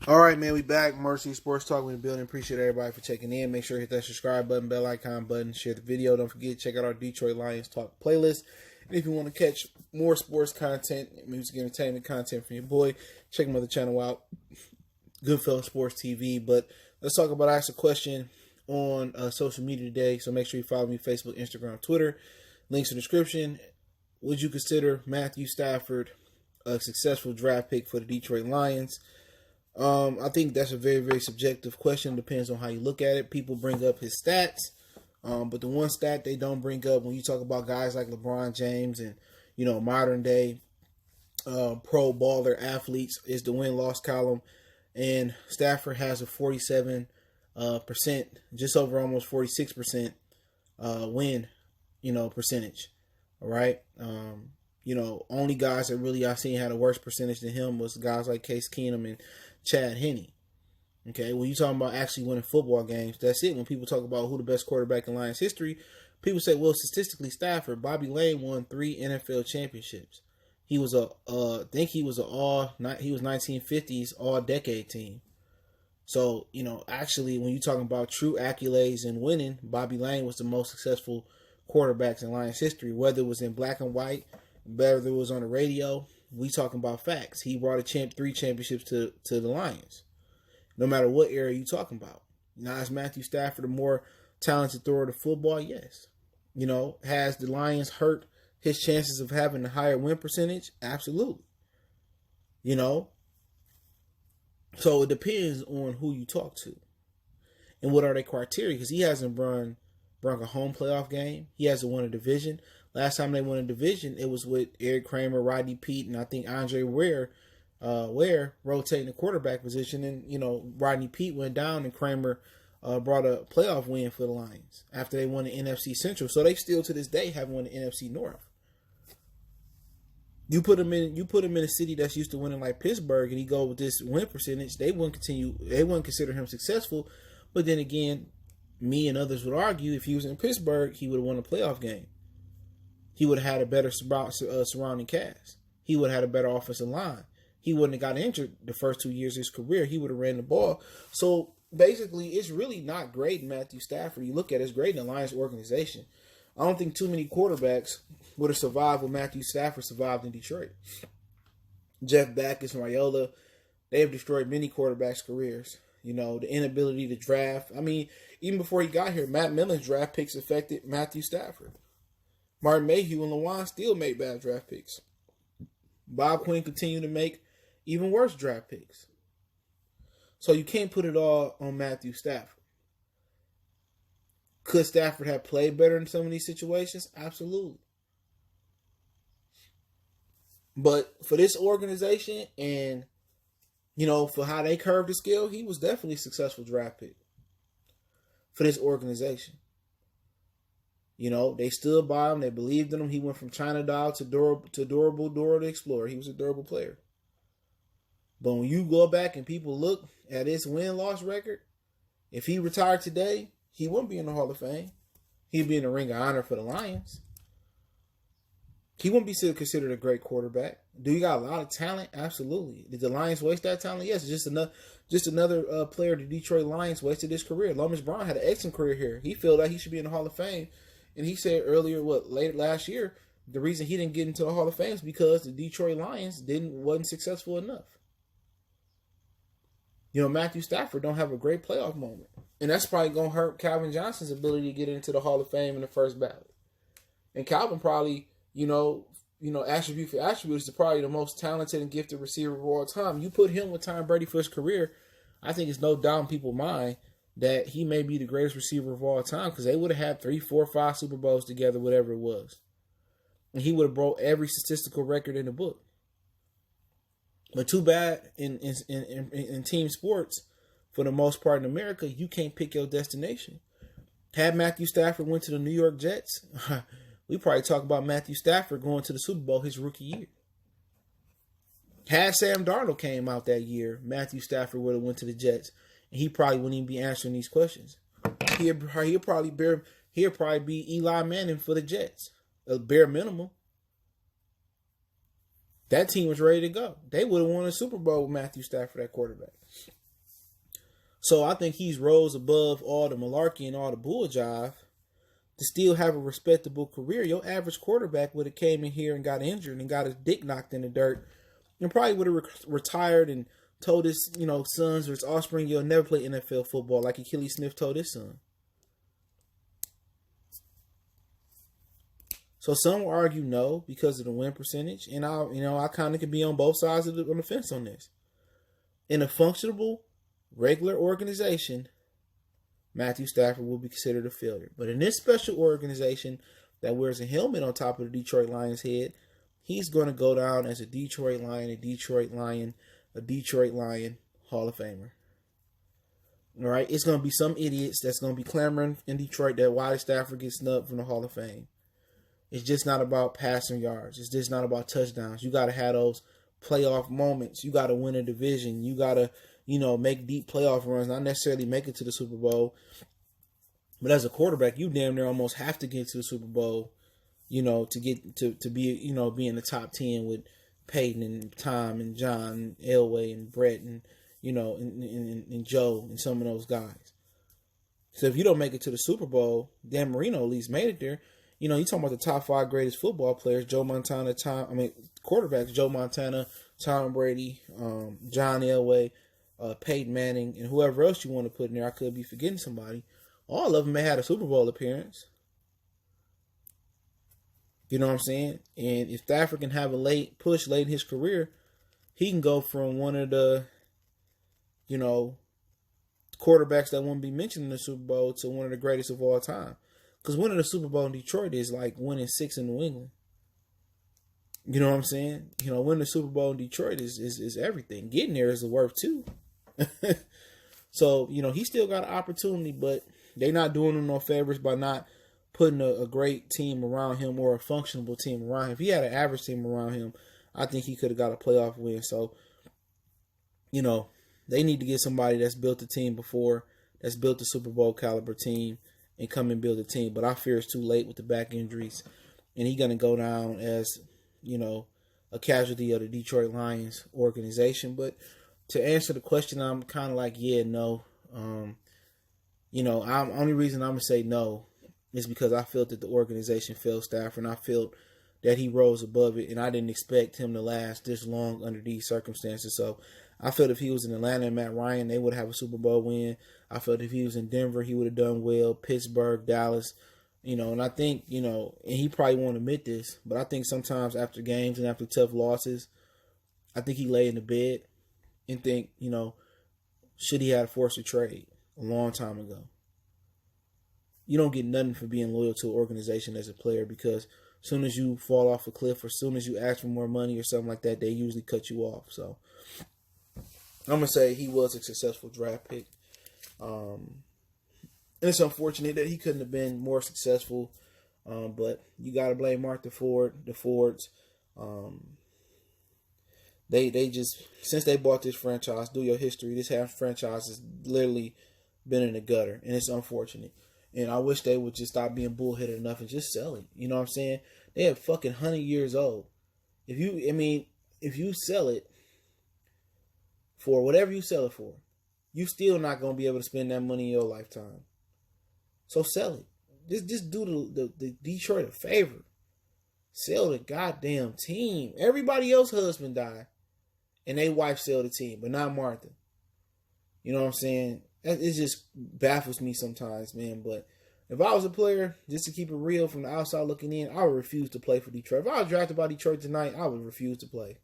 All right, man, we back. Mercy Sports Talk in the building. Appreciate everybody for checking in. Make sure you hit that subscribe button, bell icon button, share the video. Don't forget, check out our Detroit Lions Talk playlist. And if you want to catch more sports content, music entertainment content from your boy, check my other channel out, Goodfellas Sports TV. But let's talk about Ask a Question on social media today. So make sure you follow me Facebook, Instagram, Twitter. Links in the description. Would you consider Matthew Stafford a successful draft pick for the Detroit Lions? I think that's a very, very subjective question. Depends on how you look at it. People bring up his stats, but the one stat they don't bring up when you talk about guys like LeBron James and, modern day pro baller athletes is the win-loss column. And Stafford has a 47%, just over almost 46% win, percentage. All right. Only guys that really I've seen had a worse percentage than him was guys like Case Keenum and Chad Henne. Okay, when you're talking about actually winning football games, that's it. When people talk about who the best quarterback in Lions history, people say, well, statistically, Stafford. Bobby Lane won 3 NFL championships. He was I think he was 1950s all-decade team. So, actually, when you're talking about true accolades and winning, Bobby Lane was the most successful quarterbacks in Lions history, whether it was in black and white, whether it was on the radio. We talking about facts. He brought 3 championships to the Lions. No matter what era you talking about. Now, is Matthew Stafford a more talented thrower of the football? Yes. Has the Lions hurt his chances of having a higher win percentage? Absolutely. So it depends on who you talk to. And what are their criteria? Because he hasn't brung a home playoff game. He hasn't won a division. Last time they won a division, it was with Eric Kramer, Rodney Peete, and I think Andre Ware rotating the quarterback position. And, Rodney Peete went down and Kramer brought a playoff win for the Lions after they won the NFC Central. So they still to this day haven't won the NFC North. You put him in a city that's used to winning like Pittsburgh and he go with this win percentage, they wouldn't consider him successful. But then again, me and others would argue if he was in Pittsburgh, he would have won a playoff game. He would have had a better surrounding cast. He would have had a better offensive line. He wouldn't have got injured the first 2 years of his career. He would have ran the ball. So basically, it's really not great in Matthew Stafford. You look at it, it's great in the Lions organization. I don't think too many quarterbacks would have survived when Matthew Stafford survived in Detroit. Jeff Backus, Raiola, they have destroyed many quarterbacks' careers. The inability to draft. I mean, even before he got here, Matt Millen's draft picks affected Matthew Stafford. Martin Mayhew and Lewan still made bad draft picks. Bob Quinn continued to make even worse draft picks. So you can't put it all on Matthew Stafford. Could Stafford have played better in some of these situations? Absolutely. But for this organization and, for how they curved the scale, he was definitely a successful draft pick for this organization. They stood by him. They believed in him. He went from China Doll to Durable Dora the Explorer. He was a durable player. But when you go back and people look at his win-loss record, if he retired today, he wouldn't be in the Hall of Fame. He'd be in the Ring of Honor for the Lions. He wouldn't be still considered a great quarterback. Do you got a lot of talent? Absolutely. Did the Lions waste that talent? Yes. Just another player the Detroit Lions wasted his career. Lomas Brown had an excellent career here. He felt that he should be in the Hall of Fame. And he said earlier, late last year, the reason he didn't get into the Hall of Fame is because the Detroit Lions wasn't successful enough. Matthew Stafford don't have a great playoff moment. And that's probably going to hurt Calvin Johnson's ability to get into the Hall of Fame in the first ballot. And Calvin probably, attribute for attribute is probably the most talented and gifted receiver of all time. You put him with Tom Brady for his career, I think it's no doubt in people's mind that he may be the greatest receiver of all time because they would have had 3, 4, 5 Super Bowls together, whatever it was. And he would have broke every statistical record in the book. But too bad in team sports, for the most part in America, you can't pick your destination. Had Matthew Stafford went to the New York Jets, we probably talk about Matthew Stafford going to the Super Bowl his rookie year. Had Sam Darnold came out that year, Matthew Stafford would have went to the Jets, and he probably wouldn't even be answering these questions. He'll probably be Eli Manning for the Jets, a bare minimum. That team was ready to go. They would have won a Super Bowl with Matthew Stafford at quarterback. So I think he's rose above all the malarkey and all the bull jive to still have a respectable career. Your average quarterback would have came in here and got injured and got his dick knocked in the dirt and probably would have retired and told his, sons or his offspring, you'll never play NFL football, like Achilles Smith told his son. So some will argue no because of the win percentage, and I kind of can be on both sides of the fence on this. In a functionable, regular organization, Matthew Stafford will be considered a failure. But in this special organization that wears a helmet on top of the Detroit Lions' head, he's going to go down as a Detroit Lion, a Detroit Lion Hall of Famer. All right, it's going to be some idiots that's going to be clamoring in Detroit that why Stafford gets snubbed from the Hall of Fame. It's just not about passing yards. It's just not about touchdowns. You got to have those playoff moments. You got to win a division. You got to, make deep playoff runs, not necessarily make it to the Super Bowl. But as a quarterback, you damn near almost have to get to the Super Bowl, to get to be, be in the top 10 with Peyton and Tom and John and Elway and Brett and, and Joe and some of those guys. So if you don't make it to the Super Bowl, Dan Marino at least made it there. You talking about the top 5 greatest football players, quarterbacks, Joe Montana, Tom Brady, John Elway, Peyton Manning, and whoever else you want to put in there. I could be forgetting somebody. All of them may have a Super Bowl appearance. You know what I'm saying? And if Stafford can have a late in his career, he can go from one of the, quarterbacks that won't be mentioned in the Super Bowl to one of the greatest of all time. Because winning the Super Bowl in Detroit is like winning 6 in New England. You know what I'm saying? Winning the Super Bowl in Detroit is everything. Getting there is worth too. So, he still got an opportunity, but they're not doing him no favors by not putting a great team around him or a functional team around him. If he had an average team around him, I think he could have got a playoff win. So, they need to get somebody that's built a team before, that's built a Super Bowl caliber team, and come and build a team. But I fear it's too late with the back injuries. And he's going to go down as, a casualty of the Detroit Lions organization. But to answer the question, I'm kind of like, yeah, no. Only reason I'm going to say no is because I felt that the organization failed Stafford, and I felt that he rose above it, and I didn't expect him to last this long under these circumstances. So I felt if he was in Atlanta and Matt Ryan, they would have a Super Bowl win. I felt if he was in Denver, he would have done well. Pittsburgh, Dallas, and I think, and he probably won't admit this, but I think sometimes after games and after tough losses, I think he lay in the bed and think, should he have forced a trade a long time ago? You don't get nothing for being loyal to an organization as a player, because as soon as you fall off a cliff or as soon as you ask for more money or something like that, they usually cut you off. So I'm going to say he was a successful draft pick. And it's unfortunate that he couldn't have been more successful. But you got to blame the Fords. They just, since they bought this franchise, do your history, this franchise has literally been in the gutter, and it's unfortunate. And I wish they would just stop being bullheaded enough and just sell it. You know what I'm saying? They are fucking 100 years old. If you sell it for whatever you sell it for, you still not going to be able to spend that money in your lifetime. So sell it. Just do the Detroit a favor. Sell the goddamn team. Everybody else's husband died, and they wife sell the team, but not Martha. You know what I'm saying? It just baffles me sometimes, man. But if I was a player, just to keep it real from the outside looking in, I would refuse to play for Detroit. If I was drafted by Detroit tonight, I would refuse to play.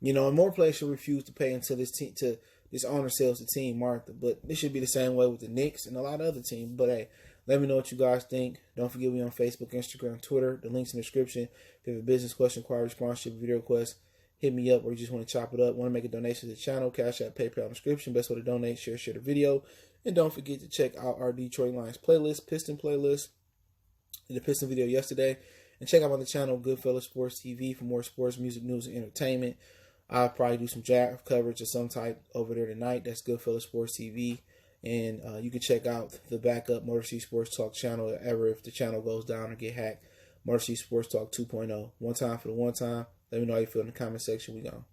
And more players should refuse to pay until this owner sells the team, Martha. But it should be the same way with the Knicks and a lot of other teams. But hey, let me know what you guys think. Don't forget we on Facebook, Instagram, Twitter. The link's in the description. If you have a business question, inquiry, sponsorship, video request, hit me up, or you just want to chop it up, want to make a donation to the channel, Cash App, PayPal, description. Best way to donate, share the video. And don't forget to check out our Detroit Lions playlist, Piston playlist. Did a Piston video yesterday. And check out on the channel, Goodfellas Sports TV, for more sports, music, news, and entertainment. I'll probably do some draft coverage of some type over there tonight. That's Goodfellas Sports TV. And you can check out the backup Motor City Sports Talk channel ever if the channel goes down or get hacked. Motor City Sports Talk 2.0. One time for the one time. Let me know how you feel in the comment section. We gone.